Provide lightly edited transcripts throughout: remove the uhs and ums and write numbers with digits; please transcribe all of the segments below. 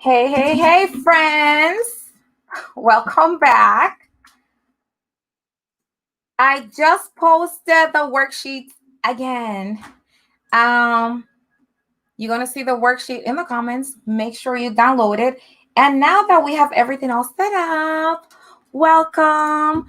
Hey, friends. Welcome back. I just posted the worksheet again. Um, you're going to see the worksheet in the comments. Make sure you download it. And now that we have everything all set up, welcome.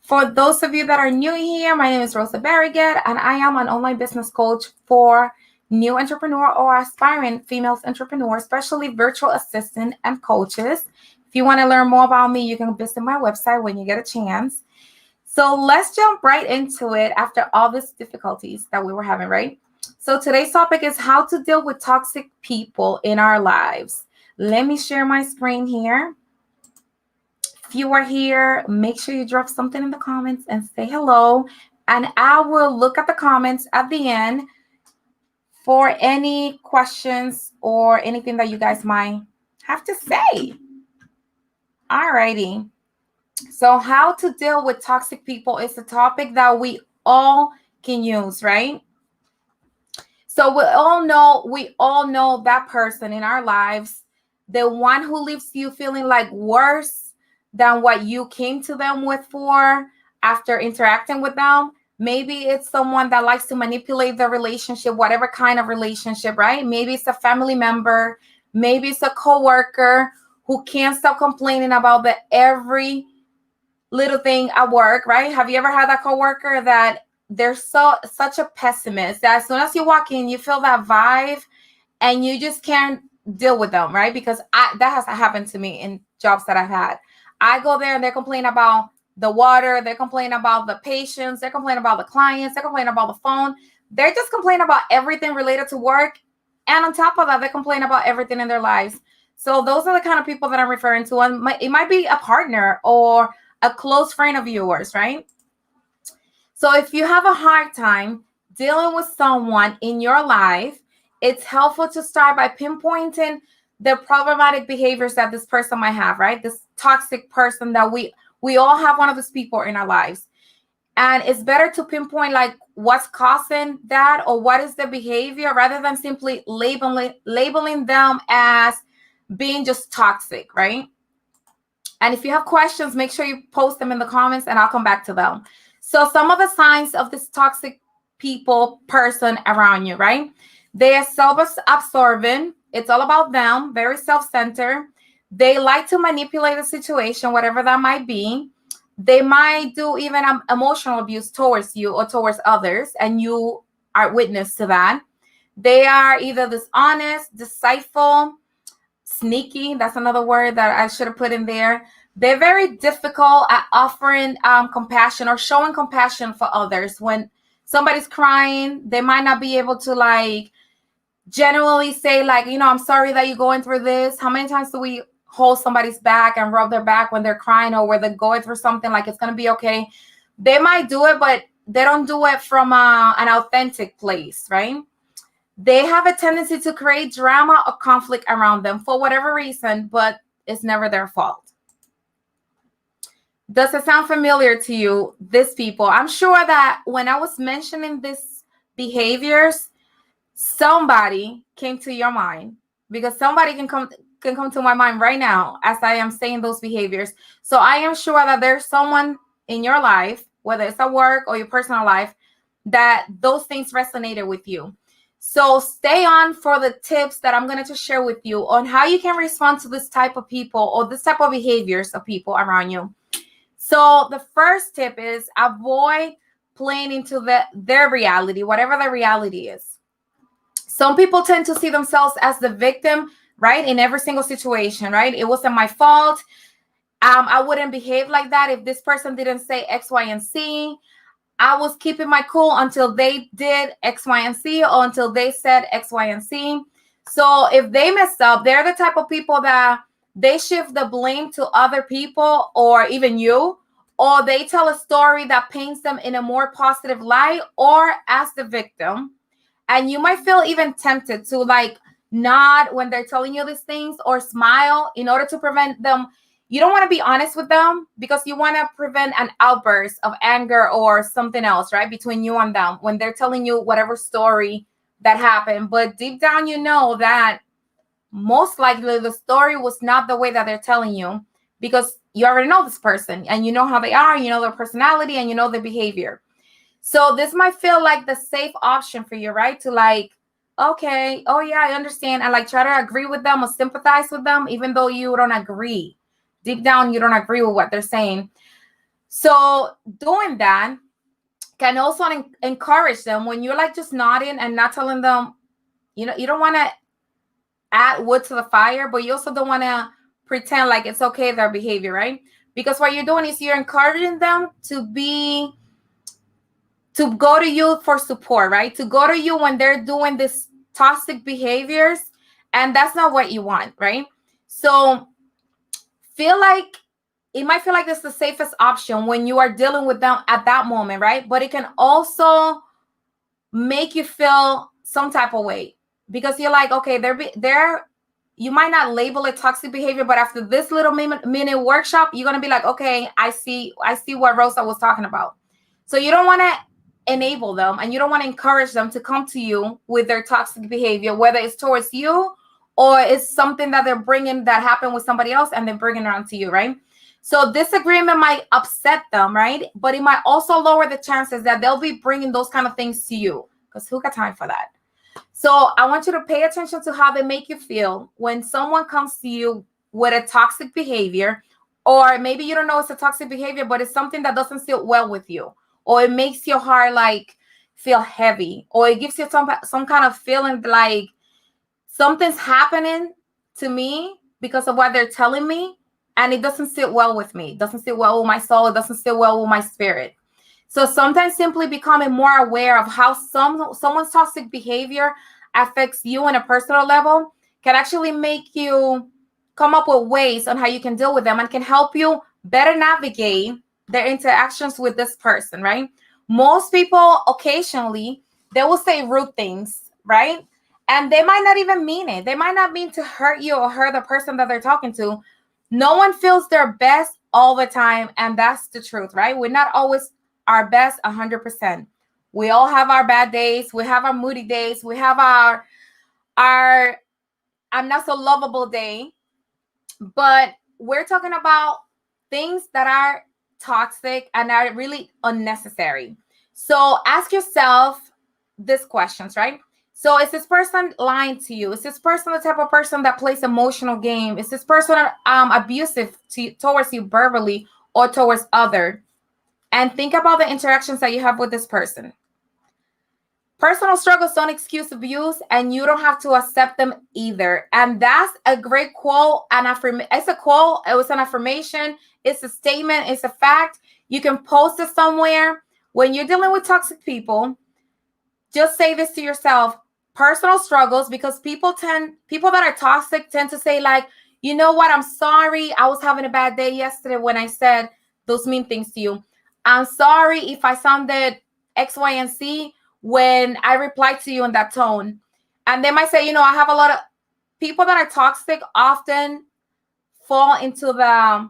For those of you that are new here, my name is Rosa Barriget, and I am an online business coach for new entrepreneur or aspiring females entrepreneurs, especially virtual assistant and coaches. If you want to learn more about me, you can visit my website when you get a chance. So let's jump right into it after all these difficulties that we were having, right? So today's topic is how to deal with toxic people in our lives. Let me share my screen here. If you are here, make sure you drop something in the comments and say hello. And I will look at the comments at the end for any questions or anything that you guys might have to say. Alrighty. So how to deal with toxic people is a topic that we all can use, right? So we all know that person in our lives, the one who leaves you feeling like worse than what you came to them with for after interacting with them. Maybe it's someone that likes to manipulate the relationship, whatever kind of relationship, right? Maybe it's a family member, maybe it's a coworker who can't stop complaining about the every little thing at work, right? Have you ever had that coworker that they're such a pessimist that as soon as you walk in, you feel that vibe and you just can't deal with them, right? Because that has happened to me in jobs that I've had. I go there and they complain about the water, they complain about the patients, they complain about the clients, they complain about the phone. They're just complaining about everything related to work. And on top of that, they complain about everything in their lives. So those are the kind of people that I'm referring to. And it might be a partner or a close friend of yours, right? So if you have a hard time dealing with someone in your life, it's helpful to start by pinpointing the problematic behaviors that this person might have, right? This toxic person that we all have one of these people in our lives. And it's better to pinpoint like what's causing that or what is the behavior rather than simply labeling them as being just toxic, right? And if you have questions, make sure you post them in the comments and I'll come back to them. So some of the signs of this toxic person around you, right? They are self-absorbing. It's all about them, very self-centered. They like to manipulate the situation, whatever that might be. They might do even emotional abuse towards you or towards others, and you are witness to that. They are either dishonest, deceitful, sneaky. That's another word that I should have put in there. They're very difficult at offering compassion or showing compassion for others. When somebody's crying, they might not be able to like genuinely say like, I'm sorry that you're going through this. How many times do we hold somebody's back and rub their back when they're crying or where they're going through something like it's going to be okay? They might do it, but they don't do it from an authentic place, right? They have a tendency to create drama or conflict around them for whatever reason, but it's never their fault. Does it sound familiar to you, these people? I'm sure that when I was mentioning these behaviors, somebody came to your mind because somebody can come to my mind right now as I am saying those behaviors. So I am sure that there's someone in your life, whether it's at work or your personal life, that those things resonated with you. So stay on for the tips that I'm going to share with you on how you can respond to this type of people or this type of behaviors of people around you. So the first tip is avoid playing into their reality, whatever the reality is. Some people tend to see themselves as the victim, right? In every single situation, right? It wasn't my fault. I wouldn't behave like that if this person didn't say X, Y, and Z. I was keeping my cool until they did X, Y, and Z or until they said X, Y, and Z. So if they messed up, they're the type of people that they shift the blame to other people or even you, or they tell a story that paints them in a more positive light or as the victim. And you might feel even tempted to like nod when they're telling you these things or smile in order to prevent them. You don't want to be honest with them because you want to prevent an outburst of anger or something else, right? Between you and them when they're telling you whatever story that happened. But deep down, you know that most likely the story was not the way that they're telling you, because you already know this person and you know how they are, you know their personality, and you know their behavior. So this might feel like the safe option for you, right? To like, okay, oh yeah, I understand. And like try to agree with them or sympathize with them, even though you don't agree. Deep down, you don't agree with what they're saying. So doing that can also encourage them when you're like just nodding and not telling them, you don't want to add wood to the fire, but you also don't want to pretend like it's okay, their behavior, right? Because what you're doing is you're encouraging them to go to you for support, right? To go to you when they're doing this toxic behaviors, and that's not what you want, right? So it might feel like this is the safest option when you are dealing with them at that moment, right? But it can also make you feel some type of way, because you're like, okay, they're you might not label it toxic behavior, but after this little minute workshop, you're gonna be like, okay, I see what Rosa was talking about. So you don't want to enable them, and you don't want to encourage them to come to you with their toxic behavior, whether it's towards you or it's something that they're bringing that happened with somebody else and they're bringing it on to you, right? So disagreement might upset them, right? But it might also lower the chances that they'll be bringing those kind of things to you, because who got time for that? So I want you to pay attention to how they make you feel when someone comes to you with a toxic behavior, or maybe you don't know it's a toxic behavior, but it's something that doesn't sit well with you, or it makes your heart like feel heavy, or it gives you some kind of feeling like something's happening to me because of what they're telling me, and it doesn't sit well with me. It doesn't sit well with my soul. It doesn't sit well with my spirit. So sometimes simply becoming more aware of how someone's toxic behavior affects you on a personal level can actually make you come up with ways on how you can deal with them, and can help you better navigate their interactions with this person, right? Most people occasionally, they will say rude things, right? And they might not even mean it. They might not mean to hurt you or hurt the person that they're talking to. No one feels their best all the time, and that's the truth, right? We're not always our best 100%. We all have our bad days. We have our moody days. We have our I'm not so lovable day. But we're talking about things that are toxic and are really unnecessary. So ask yourself these questions, right? So is this person lying to you? Is this person the type of person that plays emotional game? Is this person abusive towards you verbally or towards other? And think about the interactions that you have with this person. Personal struggles don't excuse abuse, and you don't have to accept them either. And that's a great quote. It's a quote. It was an affirmation. It's a statement. It's a fact. You can post it somewhere. When you're dealing with toxic people, just say this to yourself: personal struggles, because people that are toxic tend to say like, you know what? I'm sorry. I was having a bad day yesterday when I said those mean things to you. I'm sorry if I sounded X, Y, and Z when I replied to you in that tone. And they might say, I have a lot of people that are toxic often fall into the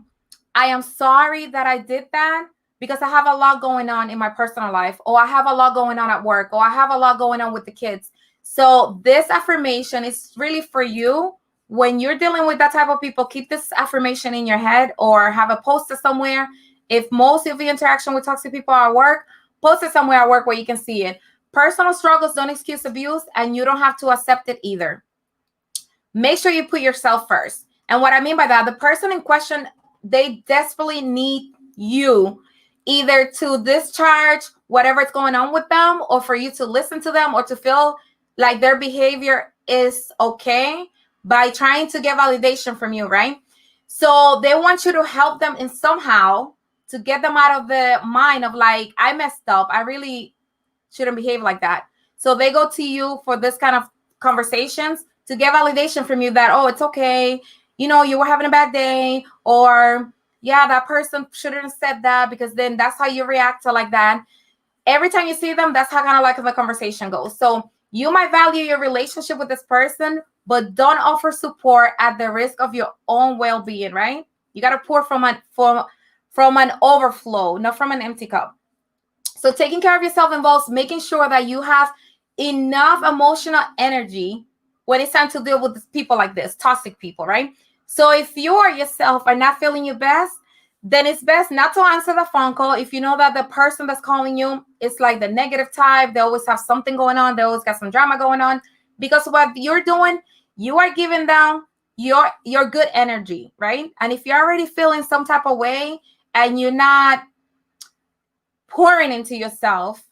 I am sorry that I did that because I have a lot going on in my personal life, or I have a lot going on at work, or I have a lot going on with the kids. So this affirmation is really for you. When you're dealing with that type of people, keep this affirmation in your head or have a poster somewhere. If most of the interaction with toxic people are at work, post it somewhere at work where you can see it. Personal struggles don't excuse abuse, and you don't have to accept it either. Make sure you put yourself first. And what I mean by that, the person in question, they desperately need you either to discharge whatever's going on with them, or for you to listen to them, or to feel like their behavior is okay by trying to get validation from you, right? So they want you to help them in somehow to get them out of the mind of like, I messed up. I really shouldn't behave like that. So they go to you for this kind of conversations to get validation from you that, oh, it's okay. You were having a bad day, or yeah, that person shouldn't have said that, because then that's how you react to like that. Every time you see them, that's how kind of like the conversation goes. So you might value your relationship with this person, but don't offer support at the risk of your own well-being, right? You got to pour from an overflow, not from an empty cup. So taking care of yourself involves making sure that you have enough emotional energy when it's time to deal with people like this, toxic people, right? So if you or yourself are not feeling your best, then it's best not to answer the phone call. If you know that the person that's calling you is like the negative type, they always have something going on, they always got some drama going on, because what you're doing, you are giving them your good energy, right? And if you're already feeling some type of way and you're not pouring into yourself,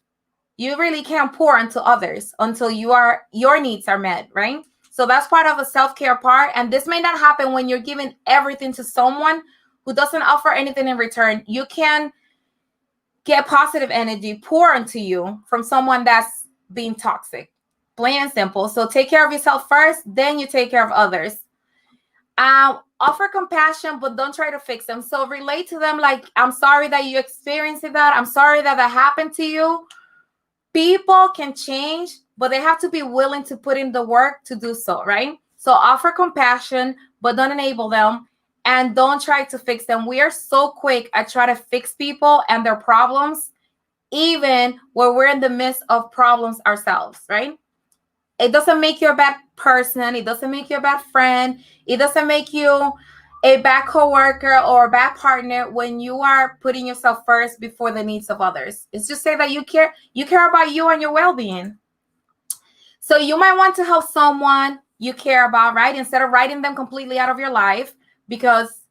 you really can't pour into others until your needs are met, right? So that's part of a self-care part. And this may not happen when you're giving everything to someone who doesn't offer anything in return. You can get positive energy pour into you from someone that's being toxic, plain and simple. So take care of yourself first, then you take care of others. Offer compassion, but don't try to fix them. So relate to them like, I'm sorry that you experienced that. I'm sorry that happened to you. People can change, but they have to be willing to put in the work to do so, right? So offer compassion, but don't enable them, and don't try to fix them. We are so quick at trying to fix people and their problems, even when we're in the midst of problems ourselves, right? It doesn't make you a bad person. It doesn't make you a bad friend. It doesn't make you a bad coworker or a bad partner when you are putting yourself first before the needs of others. It's just say that you care about you and your well-being. So you might want to help someone you care about, right? Instead of writing them completely out of your life, because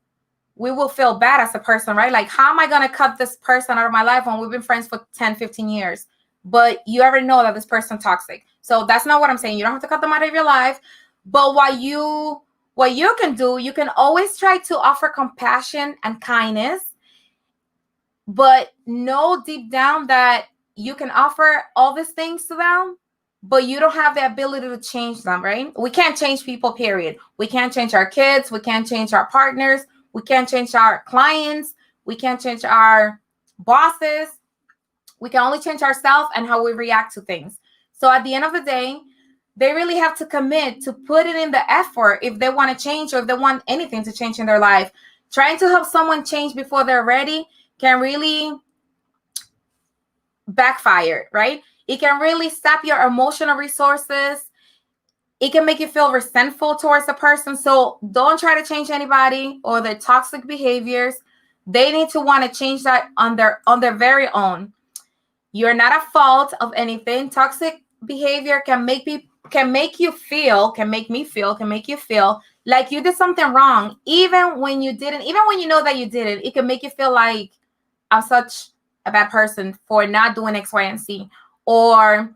we will feel bad as a person, right? Like, how am I going to cut this person out of my life when we've been friends for 10, 15 years? But you already know that this person's toxic. So that's not what I'm saying. You don't have to cut them out of your life. But what you can do, you can always try to offer compassion and kindness, but know deep down that you can offer all these things to them, but you don't have the ability to change them, right? We can't change people, period. We can't change our kids. We can't change our partners. We can't change our clients. We can't change our bosses. We can only change ourselves and how we react to things. So at the end of the day, they really have to commit to put it in the effort if they want to change, or if they want anything to change in their life. Trying to help someone change before they're ready can really backfire, right? It can really sap your emotional resources. It can make you feel resentful towards the person. So don't try to change anybody or their toxic behaviors. They need to want to change that on their very own. You're not at fault of anything. Toxic behavior can make you feel like you did something wrong, even when you didn't, even when you know that you didn't. It can make you feel like, I'm such a bad person for not doing X, Y, and Z, or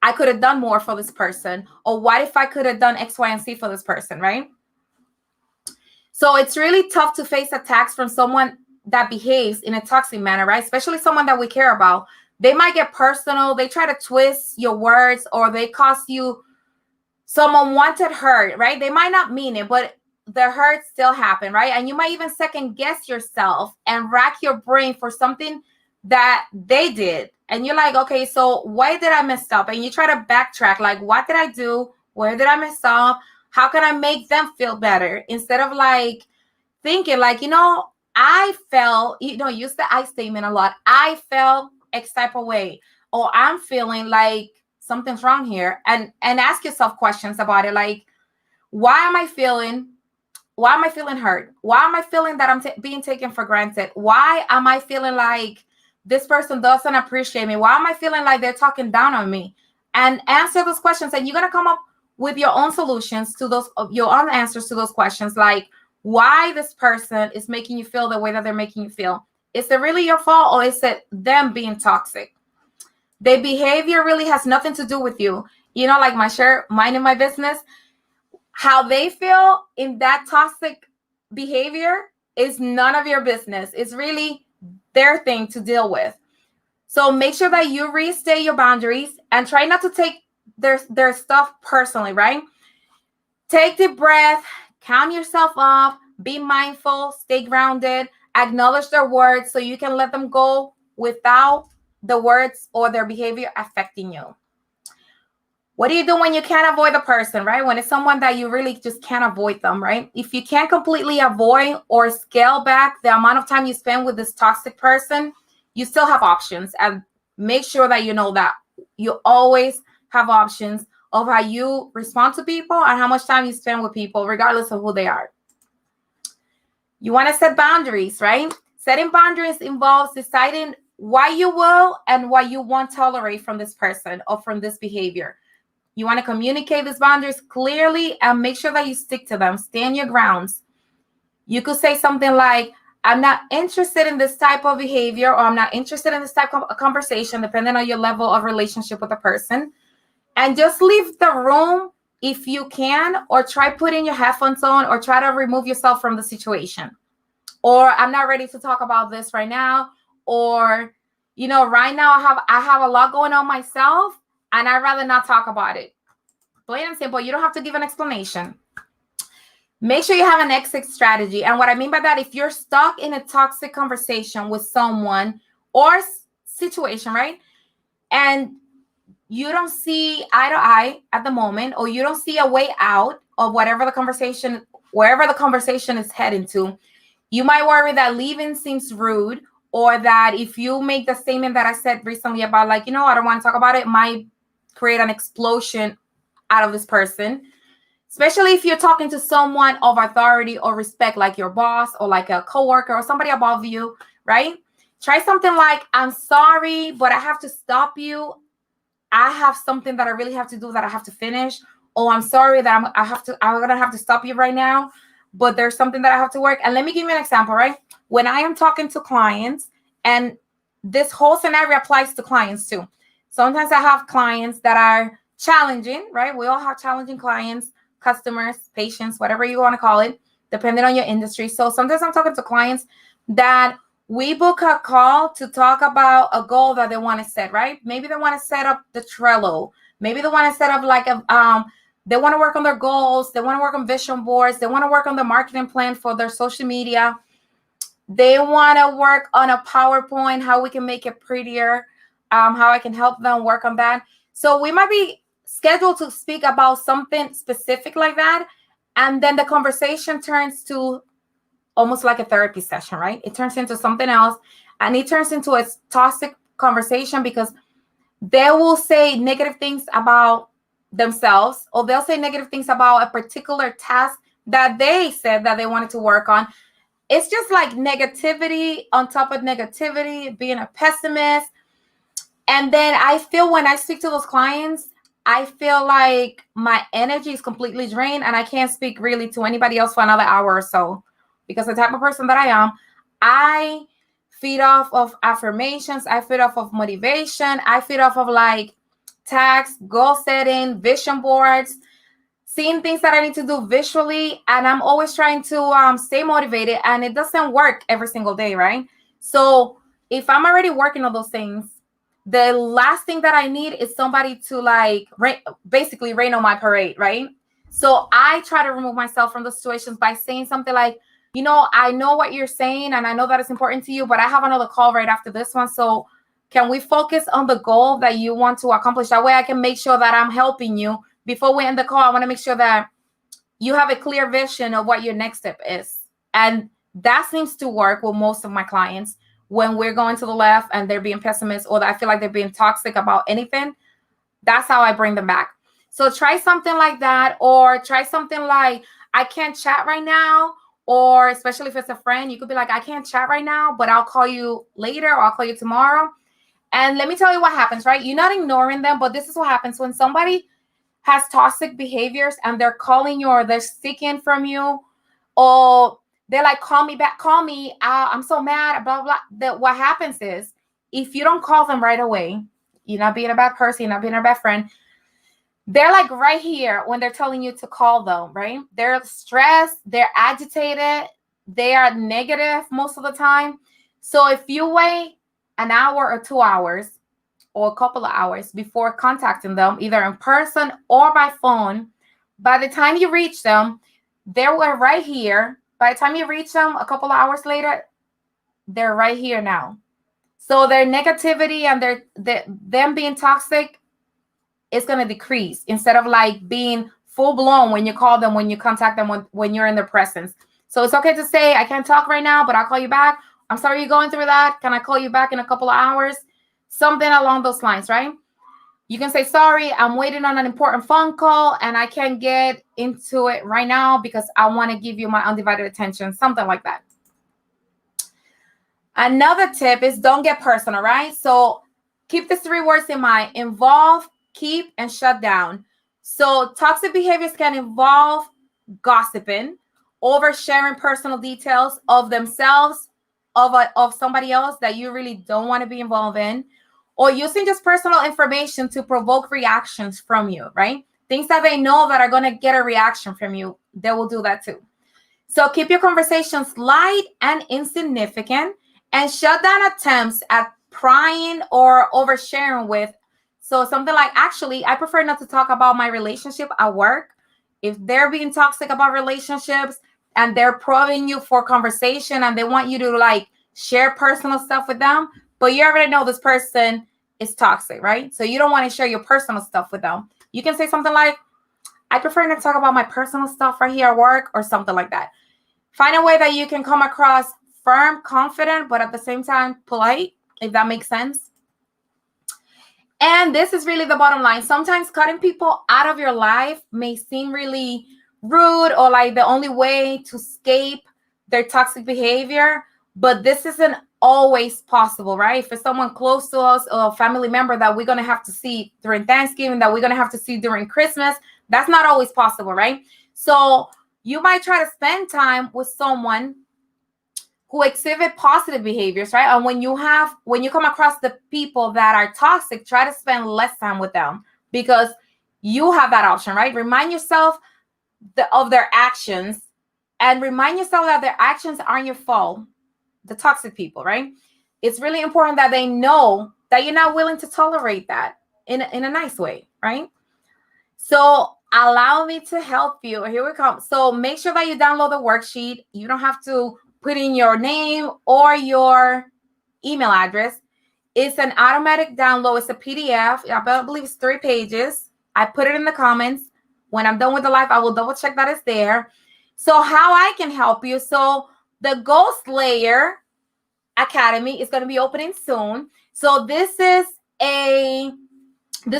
I could have done more for this person, or what if I could have done X, Y, and Z for this person, right? So it's really tough to face attacks from someone that behaves in a toxic manner, right? Especially someone that we care about. They might get personal. They try to twist your words, or they cause you some unwanted hurt, right? They might not mean it, but the hurt still happen, right? And you might even second guess yourself and rack your brain for something that they did. And you're like, okay, so why did I mess up? And you try to backtrack, like, what did I do? Where did I mess up? How can I make them feel better? Instead of like thinking like, I felt, use the I statement a lot. I felt X type of way, or I'm feeling like something's wrong here, and ask yourself questions about it. Like, why am I feeling hurt? Why am I feeling that I'm being taken for granted? Why am I feeling like this person doesn't appreciate me? Why am I feeling like they're talking down on me? And answer those questions, and you're going to come up with your own solutions to those, your own answers to those questions. Like, why this person is making you feel the way that they're making you feel. Is it really your fault, or is it them being toxic? Their behavior really has nothing to do with you. Like my shirt, minding my business. How they feel in that toxic behavior is none of your business. It's really their thing to deal with. So make sure that you restate your boundaries and try not to take their stuff personally, right? Take the breath, count yourself off, be mindful, stay grounded, acknowledge their words so you can let them go without the words or their behavior affecting you. What do you do when you can't avoid the person, right? When it's someone that you really just can't avoid them, right? If you can't completely avoid or scale back the amount of time you spend with this toxic person, you still have options. And make sure that you know that you always have options. of how you respond to people and how much time you spend with people, regardless of who they are. You want to set boundaries, right? Setting boundaries involves deciding what you will and what you won't tolerate from this person or from this behavior. You want to communicate these boundaries clearly and make sure that you stick to them. Stand your grounds. You could say something like, I'm not interested in this type of behavior, or I'm not interested in this type of conversation, depending on your level of relationship with the person. And just leave the room if you can, or try putting your headphones on, or try to remove yourself from the situation. Or I'm not ready to talk about this right now. Or, right now I have a lot going on myself and I'd rather not talk about it. Plain and simple. You don't have to give an explanation. Make sure you have an exit strategy. And what I mean by that, if you're stuck in a toxic conversation with someone or situation, right? And you don't see eye to eye at the moment, or you don't see a way out of wherever the conversation is heading to, you might worry that leaving seems rude, or that if you make the statement that I said recently about I don't want to talk about it, might create an explosion out of this person. Especially if you're talking to someone of authority or respect, like your boss or like a coworker or somebody above you, right? Try something like, I'm sorry, but I have to stop you. I have something that I really have to do that I have to finish. Oh, I'm sorry that I'm gonna have to stop you right now, but there's something that I have to work. And let me give you an example, right? When I am talking to clients, and this whole scenario applies to clients too. Sometimes I have clients that are challenging, right? We all have challenging clients, customers, patients, whatever you want to call it, depending on your industry. So sometimes I'm talking to clients that we book a call to talk about a goal that they want to set, right? Maybe they want to set up the Trello. Maybe they want to set up they want to work on their goals. They want to work on vision boards. They want to work on the marketing plan for their social media. They want to work on a PowerPoint, how we can make it prettier, how I can help them work on that. So we might be scheduled to speak about something specific like that. And then the conversation turns to almost like a therapy session, right? It turns into something else, and it turns into a toxic conversation because they will say negative things about themselves, or they'll say negative things about a particular task that they said that they wanted to work on. It's just like negativity on top of negativity, being a pessimist. And then I feel when I speak to those clients, I feel like my energy is completely drained and I can't speak really to anybody else for another hour or so. Because the type of person that I am, I feed off of affirmations. I feed off of motivation. I feed off of tasks, goal setting, vision boards, seeing things that I need to do visually. And I'm always trying to stay motivated. And it doesn't work every single day, right? So if I'm already working on those things, the last thing that I need is somebody to basically rain on my parade, right? So I try to remove myself from the situations by saying something like, I know what you're saying and I know that it's important to you, but I have another call right after this one. So can we focus on the goal that you want to accomplish? That way I can make sure that I'm helping you. Before we end the call, I want to make sure that you have a clear vision of what your next step is. And that seems to work with most of my clients when we're going to the left and they're being pessimist, or I feel like they're being toxic about anything. That's how I bring them back. So try something like that, or try something like, I can't chat right now. Or especially if it's a friend, you could be like, I can't chat right now, but I'll call you later, or I'll call you tomorrow. And let me tell you what happens, right? You're not ignoring them, but this is what happens when somebody has toxic behaviors and they're calling you, or they're seeking from you, or they're like, call me back, call me. I'm so mad, blah, blah, blah. What happens is, if you don't call them right away, you're not being a bad person, you're not being a bad friend. They're like right here when they're telling you to call them, right? They're stressed, they're agitated, they are negative most of the time. So if you wait an hour or 2 hours or a couple of hours before contacting them, either in person or by phone, by the time you reach them, they were right here. By the time you reach them a couple of hours later, they're right here now. So their negativity and them being toxic is going to decrease, instead of being full blown when you call them, when you contact them, when you're in their presence. So it's okay to say, I can't talk right now, but I'll call you back. I'm sorry you're going through that. Can I call you back in a couple of hours? Something along those lines, right? You can say, sorry, I'm waiting on an important phone call and I can't get into it right now because I want to give you my undivided attention, something like that. Another tip is don't get personal, right? So keep the 3 words in mind: involve, keep, and shut down. So toxic behaviors can involve gossiping, oversharing personal details of themselves, of somebody else that you really don't want to be involved in, or using just personal information to provoke reactions from you, right? Things that they know that are going to get a reaction from you, they will do that too. So keep your conversations light and insignificant, and shut down attempts at prying or oversharing with. So something like, actually, I prefer not to talk about my relationship at work. If they're being toxic about relationships and they're probing you for conversation and they want you to like share personal stuff with them, but you already know this person is toxic, right? So you don't want to share your personal stuff with them. You can say something like, I prefer not to talk about my personal stuff right here at work, or something like that. Find a way that you can come across firm, confident, but at the same time polite, if that makes sense. And this is really the bottom line. Sometimes cutting people out of your life may seem really rude or like the only way to escape their toxic behavior, but this isn't always possible, right? If it's someone close to us or a family member that we're going to have to see during Thanksgiving, that we're going to have to see during Christmas, that's not always possible, right? So you might try to spend time with someone who exhibit positive behaviors, right? And when you come across the people that are toxic, try to spend less time with them, because you have that option, right? Remind yourself of their actions, and remind yourself that their actions aren't your fault. The toxic people, right? It's really important that they know that you're not willing to tolerate that in a nice way, right? So allow me to help you. Here we come. So make sure that you download the worksheet. You don't have to put in your name or your email address. It's an automatic download. It's a PDF. I believe it's 3 pages. I put it in the comments. When I'm done with the live, I will double check that it's there. So how I can help you. So the Ghost Layer Academy is going to be opening soon. So this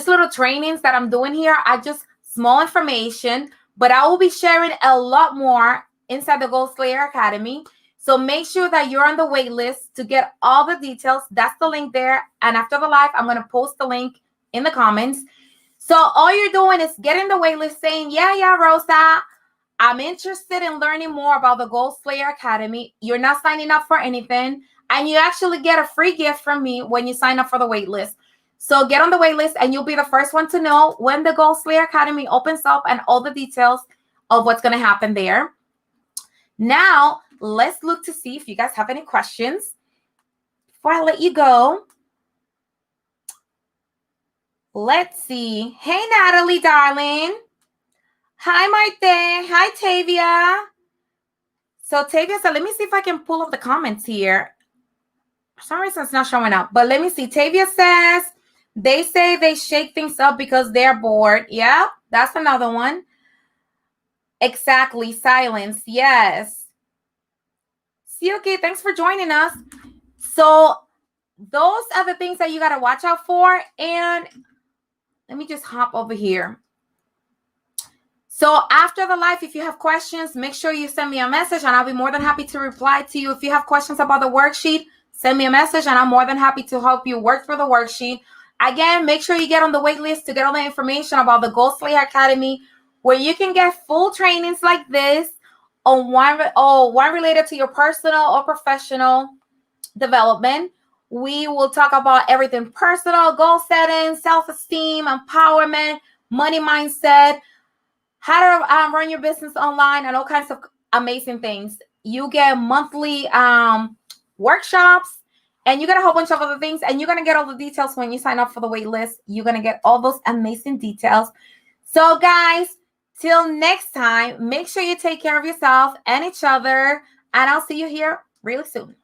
little trainings that I'm doing here are just small information, but I will be sharing a lot more inside the Ghost Layer Academy. So make sure that you're on the wait list to get all the details. That's the link there. And after the live, I'm going to post the link in the comments. So all you're doing is getting the wait list saying, yeah, Rosa, I'm interested in learning more about the Ghost Layer Academy. You're not signing up for anything. And you actually get a free gift from me when you sign up for the wait list. So get on the wait list and you'll be the first one to know when the Ghost Layer Academy opens up and all the details of what's going to happen there. Now, let's look to see if you guys have any questions before I let you go. Let's see. Hey, Natalie, darling. Hi, Marte. Hi, Tavia. So Tavia said, let me see if I can pull up the comments here. For some reason, it's not showing up. But let me see. Tavia says, they say they shake things up because they're bored. Yeah, that's another one. Exactly. Silence. Yes. See, okay. Thanks for joining us. So those are the things that you got to watch out for. And let me just hop over here. So after the live, if you have questions, make sure you send me a message and I'll be more than happy to reply to you. If you have questions about the worksheet, send me a message and I'm more than happy to help you work through the worksheet. Again, make sure you get on the wait list to get all the information about the Ghost Layer Academy, where you can get full trainings like this on one related to your personal or professional development. We will talk about everything personal, goal setting, self-esteem, empowerment, money mindset, how to run your business online, and all kinds of amazing things. You get monthly workshops, and you get a whole bunch of other things, and you're going to get all the details when you sign up for the wait list. You're going to get all those amazing details. So guys, till next time, make sure you take care of yourself and each other, and I'll see you here really soon.